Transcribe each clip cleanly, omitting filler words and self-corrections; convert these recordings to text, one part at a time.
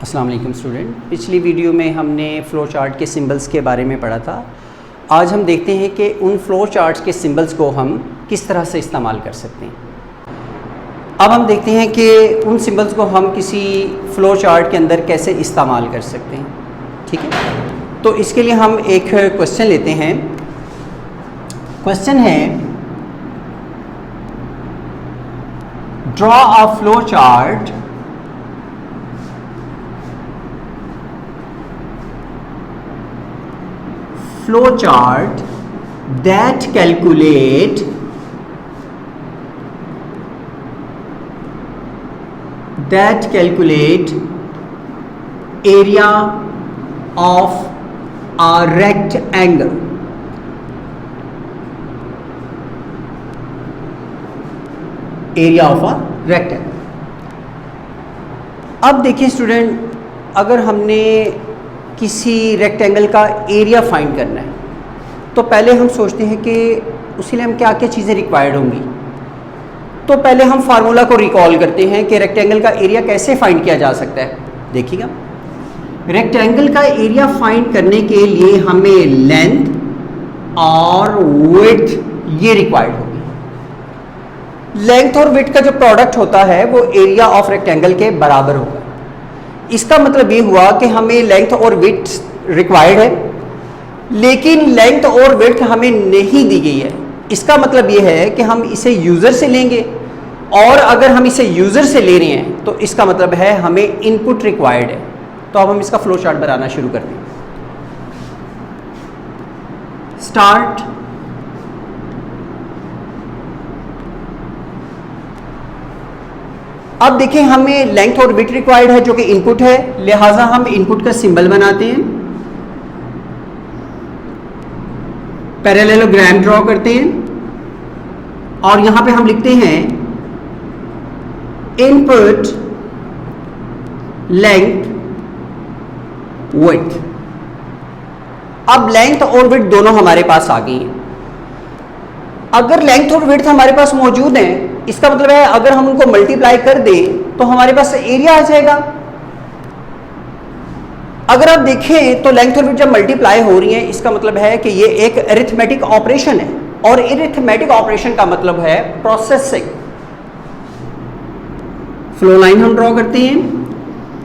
अस्सलाम वालेकुम स्टूडेंट, पिछली वीडियो में हमने फ़्लो चार्ट के सिंबल्स के बारे में पढ़ा था। आज हम देखते हैं कि उन फ़्लो चार्ट्स के सिंबल्स को हम किस तरह से इस्तेमाल कर सकते हैं। अब हम देखते हैं कि उन सिंबल्स को हम किसी फ़्लो चार्ट के अंदर कैसे इस्तेमाल कर सकते हैं। ठीक है, तो इसके लिए हम एक क्वेश्चन लेते हैं। क्वेश्चन है, draw a flow chart that calculate area of a rectangle. Area of a rectangle. अब देखिए स्टूडेंट, अगर हमने किसी रेक्टेंगल का एरिया फाइंड करना है तो पहले हम सोचते हैं कि उसके लिए हम क्या क्या चीज़ें रिक्वायर्ड होंगी। तो पहले हम फार्मूला को रिकॉल करते हैं कि रेक्टेंगल का एरिया कैसे फाइंड किया जा सकता है। देखिएगा, रेक्टेंगल का एरिया फाइंड करने के लिए हमें लेंथ और विड्थ ये रिक्वायर्ड होगी। लेंथ और विड्थ का जो प्रोडक्ट होता है वो एरिया ऑफ रेक्टेंगल के बराबर होगा। इसका मतलब ये हुआ कि हमें लेंथ और विड्थ रिक्वायर्ड है, लेकिन लेंथ और विड्थ हमें नहीं दी गई है। इसका मतलब ये है कि हम इसे यूज़र से लेंगे, और अगर हम इसे यूज़र से ले रहे हैं तो इसका मतलब है हमें इनपुट रिक्वायर्ड है। तो अब हम इसका फ्लो चार्ट बनाना शुरू करते हैं। स्टार्ट। अब देखिए, हमें लेंथ और विड्थ रिक्वायर्ड है जो कि इनपुट है, लिहाजा हम इनपुट का सिंबल बनाते हैं, पैरेललोग्राम ड्रॉ करते हैं, और यहां पे हम लिखते हैं इनपुट लेंथ विड्थ। अब लेंथ और विड्थ दोनों हमारे पास आ गई हैं। अगर लेंथ और विड्थ हमारे पास मौजूद हैं, इसका मतलब है अगर हम उनको मल्टीप्लाई कर दें तो हमारे पास एरिया आ जाएगा। अगर आप देखें तो लेंथ और विड्थ जब मल्टीप्लाई हो रही है, इसका मतलब है कि ये एक अरिथमेटिक ऑपरेशन है, और अरिथमेटिक ऑपरेशन का मतलब है प्रोसेसिंग। फ्लो लाइन हम ड्रॉ करते हैं,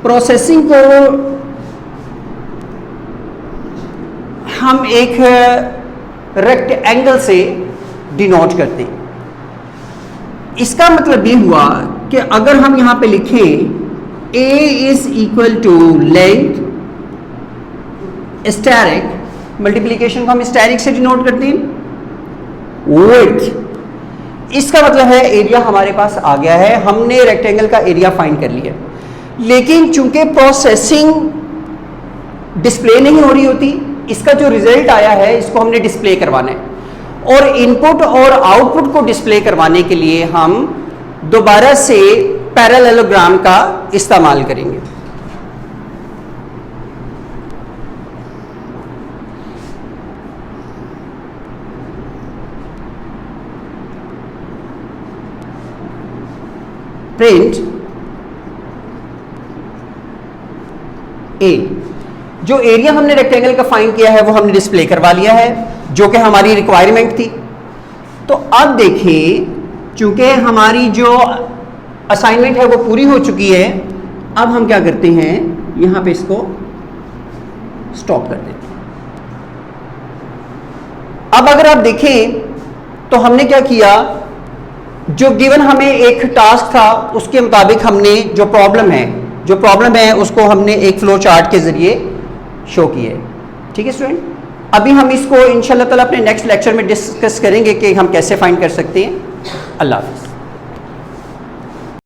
प्रोसेसिंग को हम एक रेक्टेंगल से डिनोट करते हैं। इसका मतलब ये हुआ कि अगर हम यहां पे लिखें A is equal to length asterisk, multiplication को हम स्टेरिक से डिनोट करते हैं, विड्थ, इसका मतलब है एरिया हमारे पास आ गया है। हमने रेक्टेंगल का एरिया फाइंड कर लिया, लेकिन चूंकि प्रोसेसिंग डिस्प्ले नहीं हो रही होती, इसका जो रिजल्ट आया है इसको हमने डिस्प्ले करवाना है, और इनपुट और आउटपुट को डिस्प्ले करवाने के लिए हम दोबारा से पैरेललोग्राम का इस्तेमाल करेंगे। प्रिंट ए, जो एरिया हमने रेक्टेंगल का फाइंड किया है वो हमने डिस्प्ले करवा लिया है, जो कि हमारी रिक्वायरमेंट थी। तो अब देखिए, चूंकि हमारी जो असाइनमेंट है वो पूरी हो चुकी है, अब हम क्या करते हैं, यहां पे इसको स्टॉप कर देते हैं। अब अगर आप देखें तो हमने क्या किया, जो गिवन हमें एक टास्क था उसके मुताबिक हमने जो प्रॉब्लम है उसको हमने एक फ्लो चार्ट के जरिए शो किया है। ठीक है स्टूडेंट, अभी हम इसको इंशाल्लाह ताला अपने नेक्स्ट लेक्चर में डिस्कस करेंगे कि हम कैसे फाइंड कर सकते हैं। अल्लाह हाफ़िज़।